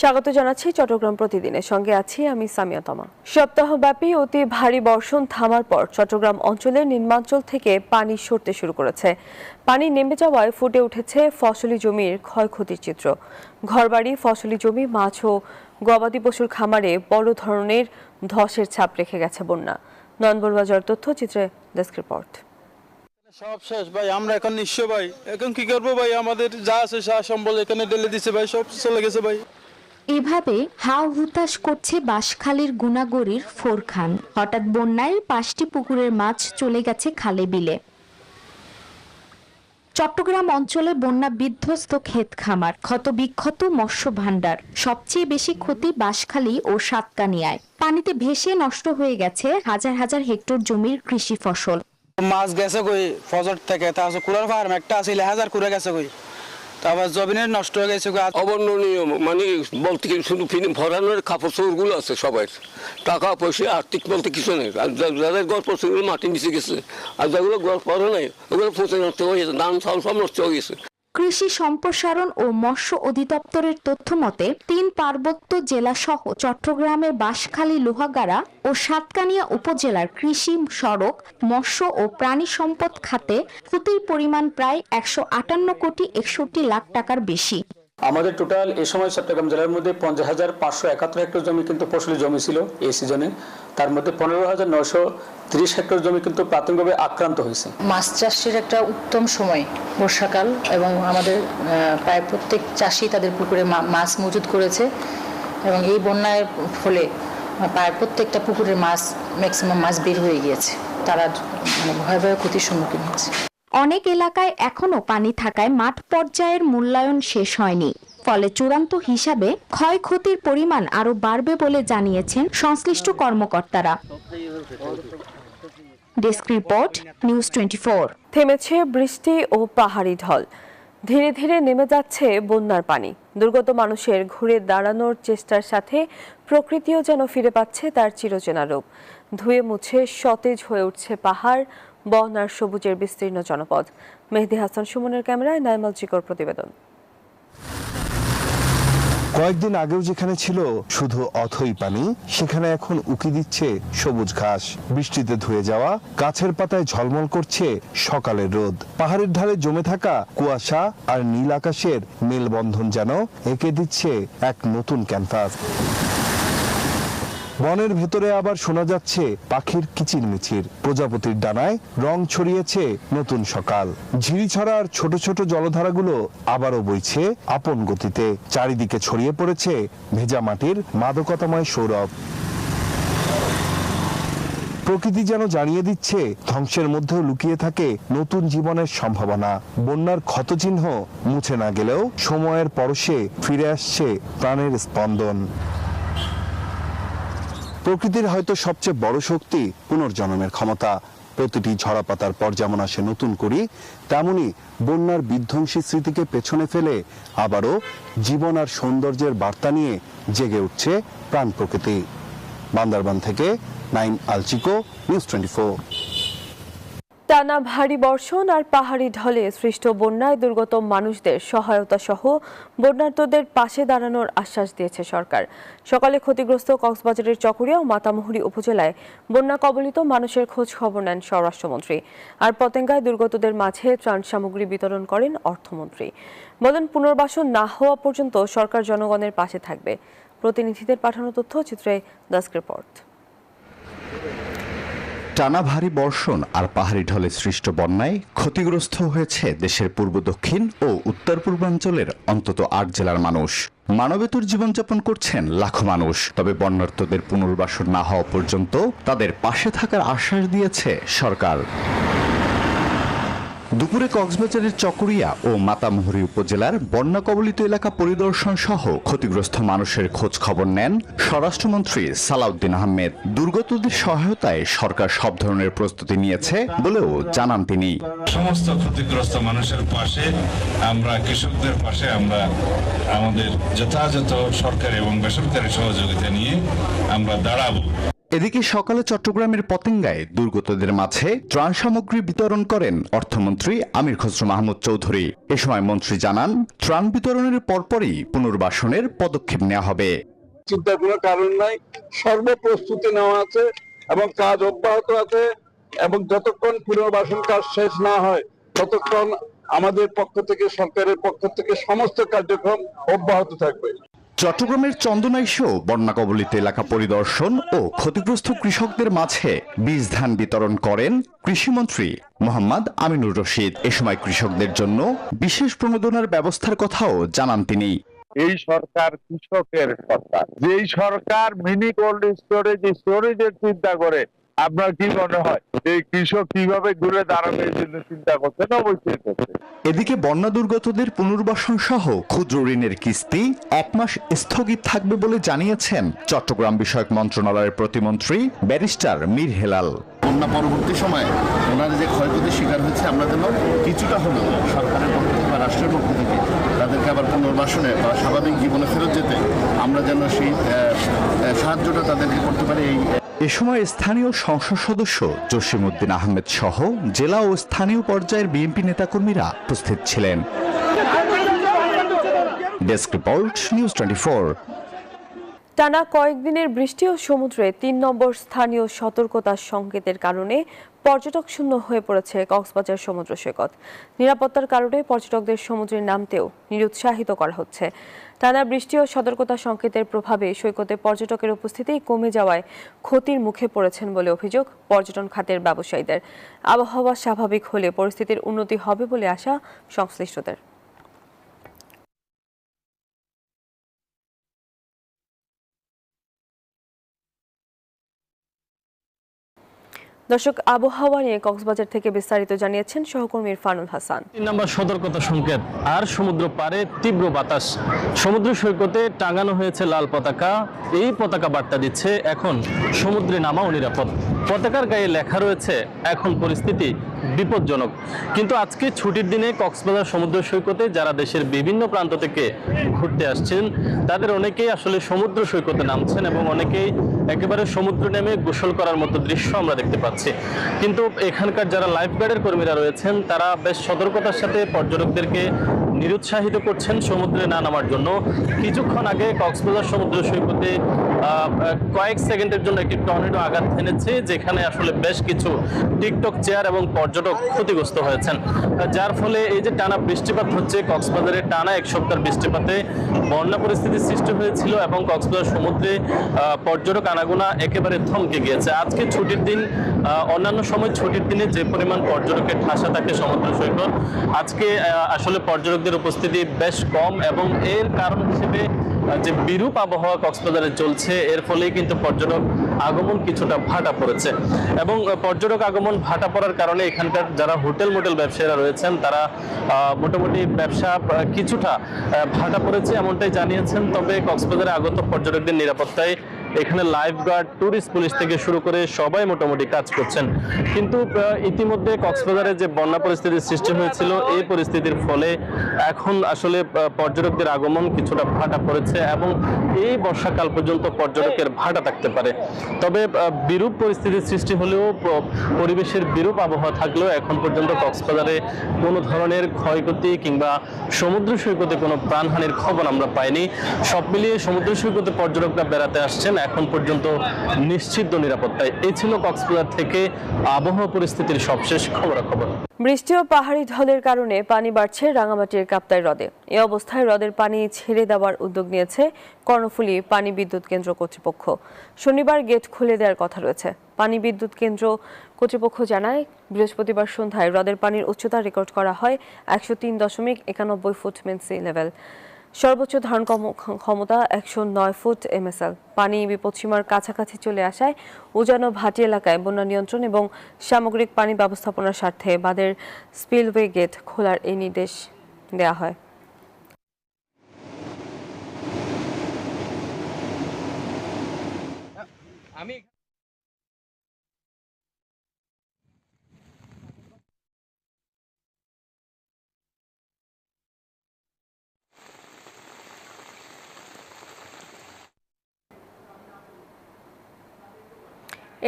স্বাগত জানাচ্ছি চট্টগ্রাম প্রতিদিনের সঙ্গে আছি আমি সামিয়া তমা। সপ্তাহব্যাপী অতি ভারী বর্ষণ থামার পর চট্টগ্রাম অঞ্চলের নিম্নাঞ্চল থেকে পানি সরতে শুরু করেছে। পানি নেমে যাওয়ায় ফুটে উঠেছে ফসলি জমির ক্ষয়ক্ষতির চিত্র। ঘরবাড়ি, ফসলি জমি, মাছ ও গবাদি পশুর খামারে বড় ধরনের ধসের ছাপ রেখে গেছে বন্যা। নয়নবরবাজার তথ্যচিত্রে ডেস্ক রিপোর্ট। সব শেষ ভাই, আমরা এখন নিঃস্ব ভাই। এখন কি করবো ভাই? আমাদের যা আছে যা সম্বল এখানে ঢেলে দিছে ভাই, সব চলে গেছে ভাই। এভাবে হাও হুতাশ করছে বাঁশখালীর গুনাগড়ির ফোরখান। হঠাৎ বন্যায় 5টি পুকুরের মাছ চলে গেছে খালে বিলে। চট্টগ্রাম অঞ্চলে বন্যা বিধ্বস্ত ক্ষেত খামার, ক্ষতবিক্ষত মৎস্য ভাণ্ডার। সবচেয়ে বেশি ক্ষতি বাঁশখালী ও সাতকানিয়ায়। পানিতে ভেসে নষ্ট হয়ে গেছে হাজার হাজার হেক্টর জমির কৃষি ফসল। মাছ গেছে কই ফজর থেকে, তারপর কুলার ফার্ম একটা আছে 1000 কুড়ে গেছে কই, তারপর জমিনের নষ্ট হয়ে গেছে। অবর্ণনীয় মানে বলতে কি শুধু ভরানোর কাপড় চোপড়গুলো আছে সবাই, টাকা পয়সা আর্থিক বলতে কিছু নেই। আর যাদের গল্প সেগুলো মাটি নিচে গেছে, আর যেগুলো গল্প নেই ওগুলো পচে নষ্ট হয়ে গেছে, ধান চাল সব নষ্ট হয়ে গেছে। কৃষি সম্প্রসারণ ও মৎস্য অধিদপ্তরের তথ্য মতে 3 পার্বত্য জেলা সহ চট্টগ্রামের বাঁশখালী, লোহাগাড়া ও সাতকানিয়া উপজেলার কৃষি, সড়ক, মৎস্য ও প্রাণী সম্পদ খাতে ক্ষতির পরিমাণ প্রায় 158 কোটি 61 লাখ টাকার বেশি। আমাদের টোটাল এই সময় চট্টগ্রাম জেলার মধ্যে 50,571 হেক্টর জমি কিন্তু ফসলি জমি ছিল এই সিজনে। তার মধ্যে 15,930 হেক্টর জমি কিন্তু প্রাথমিকভাবে আক্রান্ত হয়েছে। মাছ চাষের একটা উত্তম সময় বর্ষাকাল, এবং আমাদের প্রায় প্রত্যেক চাষি তাদের পুকুরে মাছ মজুত করেছে, এবং এই বন্যার ফলে প্রায় প্রত্যেকটা পুকুরের মাছ ম্যাক্সিমাম মাছ বের হয়ে গিয়েছে। তারা ভয়াবহ ক্ষতির সম্মুখীন হয়েছে। অনেক এলাকায় এখনো পানি থাকায় মাঠ পর্যায়ের মূল্যায়ন শেষ হয়নি। ফলে চূড়ান্ত হিসাবে ক্ষয়ক্ষতির পরিমাণ আরো বাড়বে বলে জানিয়েছেন সংশ্লিষ্ট কর্মকর্তারা। Desk report, news 24। থেমেছে বৃষ্টি ও পাহাড়ি ঢল, ধীরে ধীরে নেমে যাচ্ছে বন্যার পানি। দুর্গত মানুষের ঘুরে দাঁড়ানোর চেষ্টার সাথে প্রকৃতিও যেন ফিরে পাচ্ছে তার চিরচেনা রূপ। ধুয়ে মুছে সতেজ হয়ে উঠছে পাহাড়, বন আর সবুজের বিস্তীর্ণ জনপদ। মেহেদী হাসান সুমনের ক্যামেরায় নাইমাল চিকর প্রতিবেদন। কয়েকদিন আগেও যেখানে ছিল শুধু অথই পানি, সেখানে এখন উকি দিচ্ছে সবুজ ঘাস। বৃষ্টিতে ধুয়ে যাওয়া গাছের পাতায় ঝলমল করছে সকালের রোদ। পাহাড়ের ঢালে জমে থাকা কুয়াশা আর নীল আকাশের মেলবন্ধন যেন এঁকে দিচ্ছে এক নতুন ক্যানভাস। বনের ভেতরে আবার শোনা যাচ্ছে পাখির কিচিরমিচির। প্রজাপতির ডানায় রং ছড়িয়েছে নতুন সকাল। ঝিরিছড়া আর ছোট ছোট জলধারাগুলো আবারও বইছে আপন গতিতে। চারিদিকে ছড়িয়ে পড়েছে ভেজা মাটির মাদকতাময় সৌরভ। প্রকৃতি যেন জানিয়ে দিচ্ছে ধ্বংসের মধ্যেও লুকিয়ে থাকে নতুন জীবনের সম্ভাবনা। বন্যার ক্ষতচিহ্ন মুছে না গেলেও সময়ের পরশে ফিরে আসছে প্রাণের স্পন্দন। প্রকৃতির হয়তো সবচেয়ে বড় শক্তি পুনর্জন্মের ক্ষমতা। প্রতিটি ঝরা পাতার পর যেমন আসে নতুন করি, তেমনি বন্যার বিধ্বংসী স্মৃতিকে পেছনে ফেলে আবারও জীবন আর সৌন্দর্যের বার্তা নিয়ে জেগে উঠছে প্রাণ প্রকৃতি। বান্দরবান থেকে নাইম আলচিকো, নিউজ 24। টানা ভারী বর্ষণ আর পাহাড়ি ঢলে সৃষ্ট বন্যায় দুর্গত মানুষদের সহায়তা সহ বন্যার্তদের পাশে দাঁড়ানোর আশ্বাস দিয়েছে সরকার। সকালে ক্ষতিগ্রস্ত কক্সবাজারের চকরিয়া ও মাতামুহুরী উপজেলায় বন্যা কবলিত মানুষের খোঁজ খবর নেন স্বরাষ্ট্রমন্ত্রী। আর পতেঙ্গায় দুর্গতদের মাঝে ত্রাণ সামগ্রী বিতরণ করেন অর্থমন্ত্রী। বলেন, পুনর্বাসন না হওয়া পর্যন্ত সরকার জনগণের পাশে থাকবে। প্রতিনিধিদের পাঠানো তথ্যচিত্রে ডেস্ক রিপোর্ট। টানা ভারী বর্ষণ আর পাহাড়ি ঢলে সৃষ্ট বন্যায় ক্ষতিগ্রস্ত হয়েছে দেশের পূর্ব, দক্ষিণ ও উত্তর পূর্বাঞ্চলের অন্তত 8 জেলার মানুষ। মানবেতর জীবনযাপন করছেন লাখো মানুষ। তবে বন্যার্তদের পুনর্বাসন না হওয়া পর্যন্ত তাদের পাশে থাকার আশ্বাস দিয়েছে সরকার। দুপুরে কক্সবাজারের চকরিয়া ও মাতামুহুরী উপজেলার বন্যা কবলিত এলাকা পরিদর্শন সহ ক্ষতিগ্রস্ত মানুষের খোঁজ খবর নেন স্বরাষ্ট্রমন্ত্রী সালাউদ্দিন আহমেদ। দুর্গতদের সহায়তায় সরকার সব ধরনের প্রস্তুতি নিয়েছে বলেও জানান তিনি। সমস্ত ক্ষতিগ্রস্ত মানুষের পাশে আমরা, কৃষকদের পাশে আমরা আমাদের যথাযথ সরকারি এবং বেসরকারি সহযোগিতা নিয়ে আমরা দাঁড়াবো। এদিকে সকালে চট্টগ্রামের পতেঙ্গায় দুর্গতদের মাঝে ত্রাণ সামগ্রী বিতরণ করেন অর্থমন্ত্রী আমির খসরু মাহমুদ চৌধুরী। এ সময় মন্ত্রী জানান, ত্রাণ বিতরণের পরপরই পুনর্বাসনের পদক্ষেপ নেওয়া হবে। চিন্তার কোনো কারণ নাই, সর্বপ্রস্তুতি নেওয়া আছে এবং কাজ অব্যাহত আছে এবং যতক্ষণ পুনর্বাসন কাজ শেষ না হয় ততক্ষণ আমাদের পক্ষ থেকে, সরকারের পক্ষ থেকে সমস্ত কার্যক্রম অব্যাহত থাকবে। চট্টগ্রামের চন্দনাইশেও বন্যা কবলিত এলাকা পরিদর্শন ও ক্ষতিগ্রস্ত কৃষকদের মাঝে বীজ ধান বিতরণ করেন কৃষিমন্ত্রী মোহাম্মদ আমিনুর রশিদ। এ সময় কৃষকদের জন্য বিশেষ প্রণোদনার ব্যবস্থার কথাও জানান তিনি। এই সরকার কৃষকের সরকার, যেই সরকার মিনি কোল্ড স্টোরেজের চিন্তা করে, আপনার কি মনে হয় এই কৃষক কিভাবে ঘুরে দাঁড়াবে এই জন্য চিন্তা করছেন? অবশ্যই করছে। এদিকে বন্যা দুর্গতদের পুনর্বাসন সহ ক্ষুদ্র ঋণের কিস্তি 1 মাস স্থগিত থাকবে বলে জানিয়েছেন চট্টগ্রাম বিষয়ক মন্ত্রণালয়ের প্রতিমন্ত্রী ব্যারিস্টার মীর হেলাল। বন্যা পরবর্তী সময়ে ওনারা যে ক্ষয়ক্ষতির শিকার হয়েছে, আমরা যেন কিছুটা হলেও সরকারের পক্ষ থেকে বা রাষ্ট্রের পক্ষ থেকে তাদেরকে আবার পুনর্বাসনে বা স্বাভাবিক জীবনে ফেরত যেতে আমরা যেন সেই সাহায্যটা তাদেরকে করতে পারি। এ সময় স্থানীয় সংসদ সদস্য জসিমউদ্দিন আহমেদ সহ জেলা ও স্থানীয় পর্যায়ের বিএনপি নেতাকর্মীরা উপস্থিত ছিলেন। Desk report, news 24। টানা কয়েকদিনের বৃষ্টি ও সমুদ্রে 3 নম্বর স্থানীয় সতর্কতার সংকেতের কারণে পর্যটক শূন্য হয়ে পড়েছে কক্সবাজার সমুদ্র সৈকত। নিরাপত্তার কারণে পর্যটকদের সমুদ্রে নামতেও নিরুৎসাহিত করা হচ্ছে। টানা বৃষ্টি ও সতর্কতা সংকেতের প্রভাবে সৈকতে পর্যটকের উপস্থিতি কমে যাওয়ায় ক্ষতির মুখে পড়েছেন বলে অভিযোগ পর্যটন খাতের ব্যবসায়ীদের। আবহাওয়া স্বাভাবিক হলে পরিস্থিতির উন্নতি হবে বলে আশা সংশ্লিষ্টদের। দর্শক, আবহাওয়া নিয়ে কক্সবাজার থেকে বিস্তারিত জানিয়েছেন সহকর্মী ইরফানুল হাসান। 3 নম্বর সতর্কতা সংকেত আর সমুদ্র পারে তীব্র বাতাস। সমুদ্র সৈকতে টাঙানো হয়েছে লাল পতাকা। এই পতাকা বার্তা দিচ্ছে এখন সমুদ্রে নামা অনিরাপদ। পতাকার গায়ে লেখা রয়েছে এখন পরিস্থিতি বিপজ্জনক। কিন্তু আজকে ছুটির দিনে কক্সবাজার সমুদ্র সৈকতে যারা দেশের বিভিন্ন প্রান্ত থেকে ঘুরতে আসছেন তাদের অনেকেই আসলে সমুদ্র সৈকতে নামছেন এবং অনেকেই একেবারে সমুদ্র নেমে গোসল করার মতো দৃশ্য আমরা দেখতে পাচ্ছি। কিন্তু এখানকার যারা লাইফগার্ডের কর্মীরা রয়েছেন তারা বেশ সতর্কতার সাথে পর্যটকদেরকে নিরুৎসাহিত করছেন সমুদ্রে না নামার জন্য। কিছুক্ষণ আগে কক্সবাজার সমুদ্র সৈকতে কয়েক সেকেন্ডের জন্য একটি টর্নেডো আঘাত এনেছে, যেখানে আসলে বেশ কিছু টিকটক চেয়ার এবং পর্যটক ক্ষতিগ্রস্ত হয়েছেন। যার ফলে এই যে টানা বৃষ্টিপাত হচ্ছে, কক্সবাজারে টানা 1 সপ্তাহ বৃষ্টিপাতে বন্যা পরিস্থিতির সৃষ্টি হয়েছিল এবং কক্সবাজার সমুদ্রে পর্যটক আনাগোনা একেবারে থমকে গিয়েছে। আজকে ছুটির দিন, অন্যান্য সময় ছুটির দিনে যে পরিমাণ পর্যটকের ঠাসা থাকে সমুদ্র সৈকত, আজকে আসলে পর্যটকদের উপস্থিতি বেশ কম এবং এর কারণ হিসেবে যে বিরূপ আবহাওয়া কক্সবাজারে চলছে, এর ফলেই কিন্তু পর্যটক আগমন কিছুটা ভাটা পড়েছে এবং পর্যটক আগমন ভাটা পড়ার কারণে এখানকার যারা হোটেল মোটেল ব্যবসায়ীরা রয়েছেন তারা মোটামুটি ব্যবসা কিছুটা ভাটা পড়েছে এমনটাই জানিয়েছেন। তবে কক্সবাজারে আগত পর্যটকদের নিরাপত্তায় এখানে লাইফগার্ড, ট্যুরিস্ট পুলিশ থেকে শুরু করে সবাই মোটামুটি কাজ করছেন। কিন্তু ইতিমধ্যে কক্সবাজারে যে বন্যা পরিস্থিতির সৃষ্টি হয়েছিল, এই পরিস্থিতির ফলে এখন আসলে পর্যটকদের আগমন কিছুটা ভাটা পড়েছে এবং এই বর্ষাকাল পর্যন্ত পর্যটকের ভাটা থাকতে পারে। তবে বিরূপ পরিস্থিতির সৃষ্টি হলেও, পরিবেশের বিরূপ আবহাওয়া থাকলেও এখন পর্যন্ত কক্সবাজারে কোনো ধরনের ক্ষয়ক্ষতি কিংবা সমুদ্র সৈকতে কোনো প্রাণহানির খবর আমরা পাইনি। সব মিলিয়ে সমুদ্র সৈকতে পর্যটকরা বেড়াতে আসছেন এখন পর্যন্ত নিশ্চিত নিরাপত্তায়। এই ছিল কক্সবাজার থেকে আবহাওয়া পরিস্থিতির সবশেষ খবরাখবর। বৃষ্টি ও পাহাড়ি ঢলের কারণে পানি বাড়ছে রাঙামাটির কাপ্তাই হ্রদে। এই অবস্থায় হ্রদের পানি ছেড়ে দেওয়ার উদ্যোগ নিয়েছে কর্ণফুলী পানি বিদ্যুৎ কেন্দ্র কর্তৃপক্ষ। শনিবার গেট খুলে দেওয়ার কথা রয়েছে। পানি বিদ্যুৎ কেন্দ্র কর্তৃপক্ষ জানায়, বৃহস্পতিবার সন্ধ্যায় হ্রদের পানির উচ্চতা রেকর্ড করা হয় 103.91 ফুট মিন সি লেভেল। সর্বোচ্চ ধারণ ক্ষমতা 109 ফুট MSL। পানি বিপদসীমার কাছাকাছি চলে আসায় উজান ও ভাটি এলাকায় বন্যা নিয়ন্ত্রণ এবং সামগ্রিক পানি ব্যবস্থাপনার স্বার্থে বাঁধের স্পিলওয়ে গেট খোলার এই নির্দেশ দেওয়া হয়।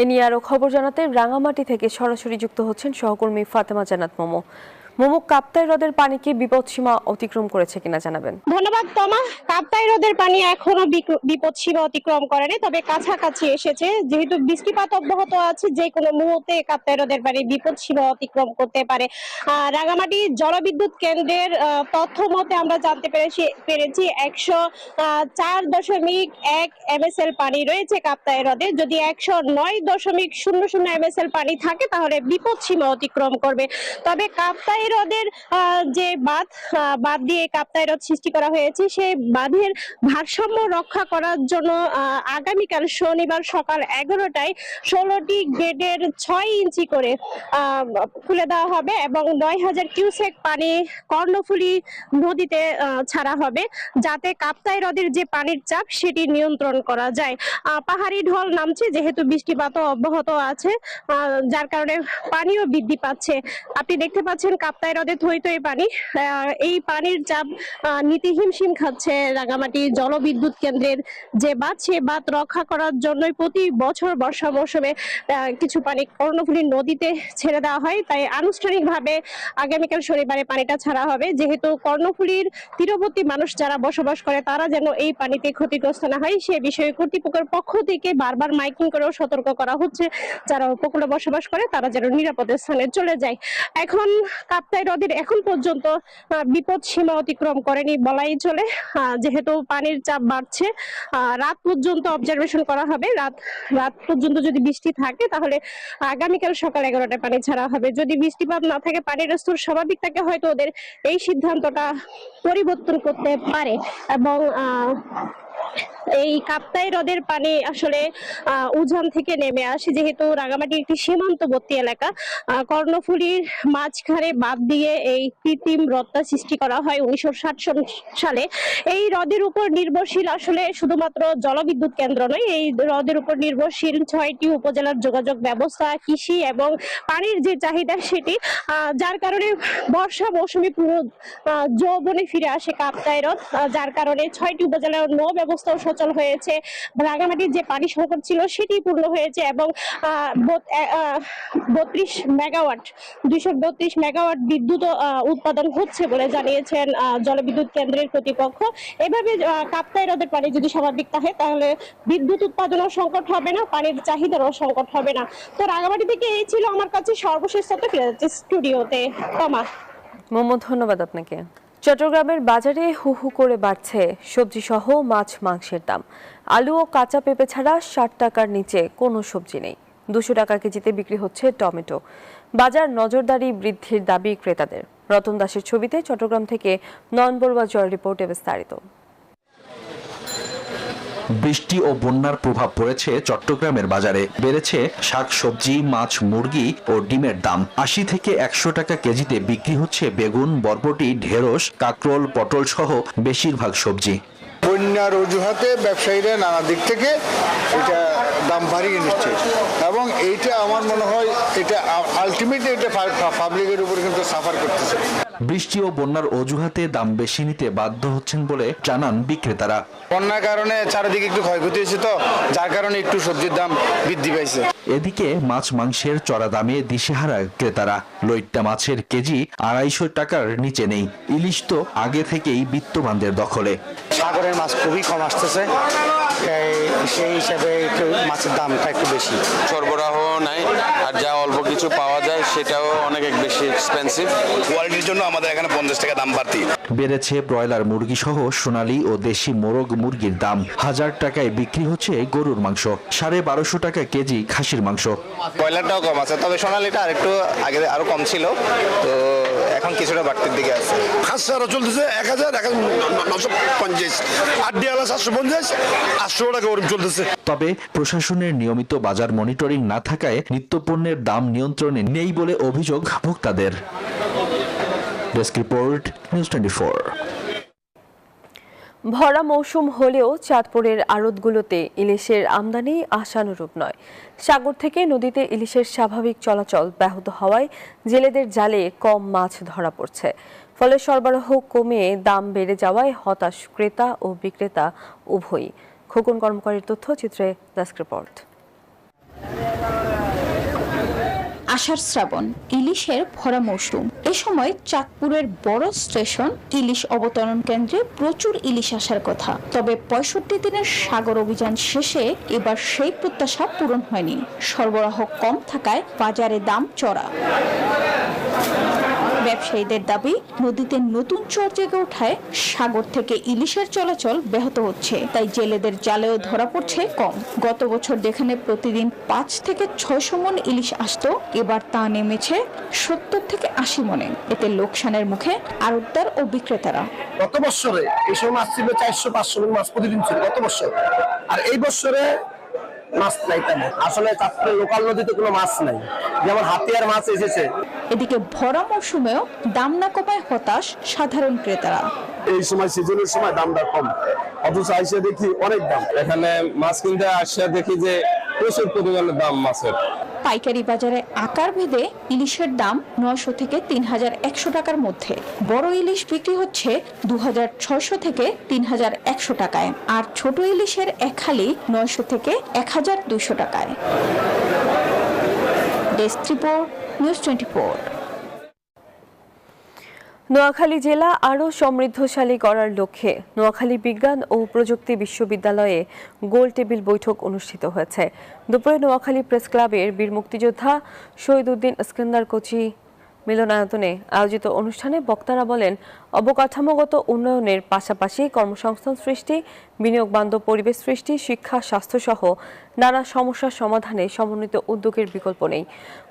এ নিয়ে আরো খবর জানাতে রাঙামাটি থেকে সরাসরি যুক্ত হচ্ছেন সহকর্মী ফাতেমা জান্নাত মোমো। মোমো, কাপ্তাই হ্রদের পানি কি বিপদসীমা অতিক্রম করেছে কিনা জানাবেন। ধন্যবাদ তমা। কাপ্তাই হ্রদের পানি এখনো বিপদসীমা অতিক্রম করেনি, তবে কাছাকাছি এসেছে। যেহেতু বৃষ্টিপাত অব্যাহত আছে, যে কোনো মুহূর্তে কাপ্তাই হ্রদের পানি বিপদসীমা অতিক্রম করতে পারে। রাঙামাটি জলবিদ্যুৎ কেন্দ্রের তথ্য মতে আমরা জানতে পেরেছি 104.1 MSL পানি রয়েছে কাপ্তাই হ্রদে। যদি 109.00 MSL পানি থাকে তাহলে বিপদসীমা অতিক্রম করবে। তবে কাপ্তাই হ্রদের যে বাঁধ দিয়ে কাপ্তাই হ্রদ সৃষ্টি করা হয়েছে, সেই বাঁধের ভারসাম্য রক্ষা করার জন্য আগামীকাল শনিবার সকাল 11টায় 16টি গেটের 6 ইঞ্চি করে খুলে দেওয়া হবে এবং 9000 কিউসেক পানি কর্ণফুলী নদীতে ছাড়া হবে, যাতে কাপ্তাই হ্রদের যে পানির চাপ সেটি নিয়ন্ত্রণ করা যায়। পাহাড়ি ঢল নামছে, যেহেতু বৃষ্টিপাতও অব্যাহত আছে, যার কারণে পানিও বৃদ্ধি পাচ্ছে। আপনি দেখতে পাচ্ছেন কাপ্তাই হ্রদে থই থই পানি। এই পানির চাপ নিতে হিমশিম খাচ্ছে রাঙামাটি জলবিদ্যুৎ কেন্দ্রের যে বাঁধ, সে বাঁধ রক্ষা করার জন্যই প্রতি বছর বর্ষা মৌসুমে কিছু পানি কর্ণফুলী নদীতে ছেড়ে দেওয়া হয়। তাই আনুষ্ঠানিকভাবে আগামীকাল শনিবারে পানিটা ছাড়া হবে, যেহেতু কর্ণফুলীর তীরবর্তী মানুষ যারা বসবাস করে তারা যেন এই পানিতে ক্ষতিগ্রস্ত না হয় সে বিষয়ে কর্তৃপক্ষের পক্ষ থেকে বারবার মাইকিং করেও সতর্ক করা হচ্ছে, যারা উপকূলে বসবাস করে তারা যেন নিরাপদ স্থানে চলে যায়। এখন কাপ্তাই হ্রদের এখন পর্যন্ত বিপদ সীমা অতিক্রম করেনি বলাই চলে, যেহেতু পানির চাপ বাড়ছে। রাত পর্যন্ত অবজারভেশন করা হবে। রাত পর্যন্ত যদি বৃষ্টি থাকে তাহলে আগামীকাল সকাল 11টায় পানি ছাড়া হবে। যদি বৃষ্টিপাত না থাকে, পানির স্তর স্বাভাবিক থাকে, হয়তো ওদের এই সিদ্ধান্তটা পরিবর্তন করতে পারে। এবং এই কাপ্তাই হ্রদের পানি আসলে উজান থেকে নেমে আসে, যেহেতু রাঙামাটি একটি সীমান্তবর্তী এলাকা। কর্ণফুলীর মাঝখানে বাঁধ দিয়ে এই কৃত্রিম হ্রদটা সৃষ্টি করা হয় 1960 সালে। এই হ্রদের উপর নির্ভরশীল আসলে শুধুমাত্র জলবিদ্যুৎ কেন্দ্র নয়, এই হ্রদের উপর নির্ভরশীল 6টি উপজেলার যোগাযোগ ব্যবস্থা, কৃষি এবং পানির যে চাহিদা সেটি, যার কারণে বর্ষা মৌসুমে পুরো যৌবনে ফিরে আসে কাপ্তাই হ্রদ, যার কারণে 6টি উপজেলার নৌ ব্যবস্থাও সচল হয়েছে। রাঙামাটির যে পানি সংকট ছিল সেটি পূর্ণ হয়েছে এবং 232 মেগাওয়াট বিদ্যুৎ উৎপাদন হচ্ছে বলে জানিয়েছেন জলবিদ্যুৎ কেন্দ্রের কর্তৃপক্ষ। এভাবে কাপ্তাই হ্রদের পানি যদি স্বাভাবিক থাকে তাহলে বিদ্যুৎ উৎপাদনের সংকট হবে না, পানির চাহিদারও সংকট হবে না। তো রাঙামাটি থেকে এই ছিল আমার কাছে সর্বশেষ তথ্য। ফিরে যাচ্ছে স্টুডিওতে। তমা। মোমো, ধন্যবাদ আপনাকে। চট্টগ্রামের বাজারে হু হু করে বাড়ছে সবজি সহ মাছ মাংসের দাম। আলু ও কাঁচা পেঁপে ছাড়া 60 টাকার নিচে কোনো সবজি নেই। 200 টাকা কেজিতে বিক্রি হচ্ছে টমেটো। বাজার নজরদারি বৃদ্ধির দাবি ক্রেতাদের। রতন দাসের ছবিতে চট্টগ্রাম থেকে নয়ন বড়ুয়া জয়ের রিপোর্টে বিস্তারিত। বৃষ্টি ও বন্যার প্রভাব পড়েছে চট্টগ্রামের বাজারে। বেড়েছে শাকসবজি, মাছ, মুরগি ও ডিমের দাম। 80 থেকে 100 টাকা কেজিতে বিক্রি হচ্ছে বেগুন, বরবটি, ঢেঁড়স, কাঁকরোল, পটল সহ বেশিরভাগ সবজি। বন্যার অজুহাতে ব্যবসায়ীরা নানা দিক থেকে এটা দাম বাড়িয়ে নিচ্ছে এবং এইটা আমার মনে হয় এটা আলটিমেটলি এটা পাবলিকের উপর কিন্তু সাফার করতেছে। বৃষ্টি ও বন্যার অজুহাতে দাম বেশি নিতে বাধ্য হচ্ছেন বলে জানান বিক্রেতারা। বন্যার কারণে চারিদিকে একটু ক্ষয়ক্ষতি হয়েছে, তো যার কারণে একটু সবজির দাম বৃদ্ধি পাইছে। এদিকে মাছ মাংসের চড়া দামে দিশেহারা ক্রেতারা। লইট্টা মাছের কেজি 250 টাকার নিচে নেই। ইলিশ তো আগে থেকেই বিত্তবানদের দখলে। সাগরের মাছ খুবই কম আসতেছে, সেই হিসাবে একটু মাছের দামটা একটু বেশি। সরবরাহ নাই, আর যা অল্প কিছু পাওয়া যায় সেটাও অনেক বেশি এক্সপেন্সিভ। কোয়ালিটির জন্য আমাদের এখানে 50 টাকা দাম বাড়তি। বেড়েছে ব্রয়লার মুরগি সহ সোনালী ও দেশি মোরগ মুরগির দাম। 1000 টাকায় বিক্রি হচ্ছে গরুর মাংস, 1250 টাকা কেজি খাসির মাংস। ব্রয়লারটাও কম আছে, তবে সোনালীটা আরেকটু আগে আরো কম ছিল, তো এখন কিছুটা বাড়তির দিকে আছে। খাসা চলতেছে 1000-950, আড্ডিয়ালা 750, 800 টাকা ওরকম চলতেছে। তবে প্রশাসনের নিয়মিত বাজার মনিটরিং না থাকায় নিত্যপণ্যের দাম নিয়ন্ত্রণে নেই বলে অভিযোগ ভোক্তাদের। Desk report, news 24। ভরা মৌসুম হলেও চাঁদপুরের আড়তগুলোতে ইলিশের আমদানি আশানুরূপ নয়। সাগর থেকে নদীতে ইলিশের স্বাভাবিক চলাচল ব্যাহত হওয়ায় জেলেদের জালে কম মাছ ধরা পড়ছে। ফলে সরবরাহ কমে দাম বেড়ে যাওয়ায় হতাশ ক্রেতা ও বিক্রেতা উভয়ই। খোকন কর্মকারীর তথ্যচিত্রে ডেস্ক রিপোর্ট। আষাঢ় শ্রাবণ ইলিশের ভরা মৌসুম। এ সময় চাঁদপুরের বড় স্টেশন ইলিশ অবতরণ কেন্দ্রে প্রচুর ইলিশ আসার কথা। তবে 65 দিনের সাগর অভিযান শেষে এবার সেই প্রত্যাশা পূরণ হয়নি। সরবরাহ কম থাকায় বাজারে দাম চড়া। ব্যবসায়ীদের দাবি, নদীতে নতুন চর জেগে ওঠায় সাগর থেকে ইলিশের চলাচল ব্যাহত হচ্ছে, তাই জেলেদের জালেও ধরা পড়ছে কম। গত বছর যেখানে প্রতিদিন 5 থেকে 600 মণ ইলিশ আসতো, এবার তা নেমেছে 70 থেকে 80 মণে। এতে লোকসানের মুখে আড়তদার ও বিক্রেতারা। গত বছরে এই সময় মাছ ছিল 400-500 মণ মাছ প্রতিদিন ছিল গত বছর, আর এই বছরে মাছ নাই তেমন। আসলে চাঁদপুরের লোকাল নদীতে কোনো মাছ নাই, যেমন হাতিয়ার মাছ এসেছে। এদিকে ভরা মৌসুমেও দাম না কমায় হতাশ সাধারণ ক্রেতারা। এই সময় সিজনের সময় দামটা কম, অথচ আইসে দেখি অনেক দাম। এখানে মাছ কিনতে আসছে দেখি যে প্রচুর পরিমাণে দাম মাছের। পাইকারি বাজারে আকার ভেদে ইলিশের দাম 900 থেকে 3100 টাকার মধ্যে। বড় ইলিশ বিক্রি হচ্ছে 2600 থেকে 3100 টাকায়, আর ছোট ইলিশের এক হালি 900 থেকে 1200 টাকায়। Desk report, news 24। নোয়াখালী জেলা আরও সমৃদ্ধশালী করার লক্ষ্যে নোয়াখালী বিজ্ঞান ও প্রযুক্তি বিশ্ববিদ্যালয়ে গোল টেবিল বৈঠক অনুষ্ঠিত হয়েছে। দুপুরে নোয়াখালী প্রেস ক্লাবের বীর মুক্তিযোদ্ধা শহীদ উদ্দিন ইস্কান্দার কোচি মিলনায়তনে আয়োজিত অনুষ্ঠানে বক্তারা বলেন, অবকাঠামোগত উন্নয়নের পাশাপাশি কর্মসংস্থান সৃষ্টি, বিনিয়োগ বান্ধব পরিবেশ সৃষ্টি, শিক্ষা, স্বাস্থ্যসহ নানা সমস্যার সমাধানে সমন্বিত উদ্যোগের বিকল্প নেই।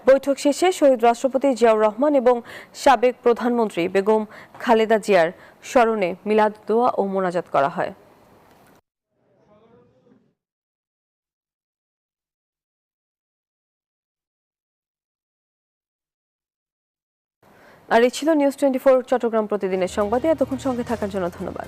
বৈঠক শেষে শহীদ রাষ্ট্রপতি জিয়াউর রহমান এবং সাবেক প্রধানমন্ত্রী বেগম খালেদা জিয়ার স্মরণে মিলাদ দোয়া ও মোনাজাত করা হয়। আর এই ছিল নিউজ 24 চট্টগ্রাম প্রতিদিনের সংবাদে। এতক্ষণ সঙ্গে থাকার জন্য ধন্যবাদ।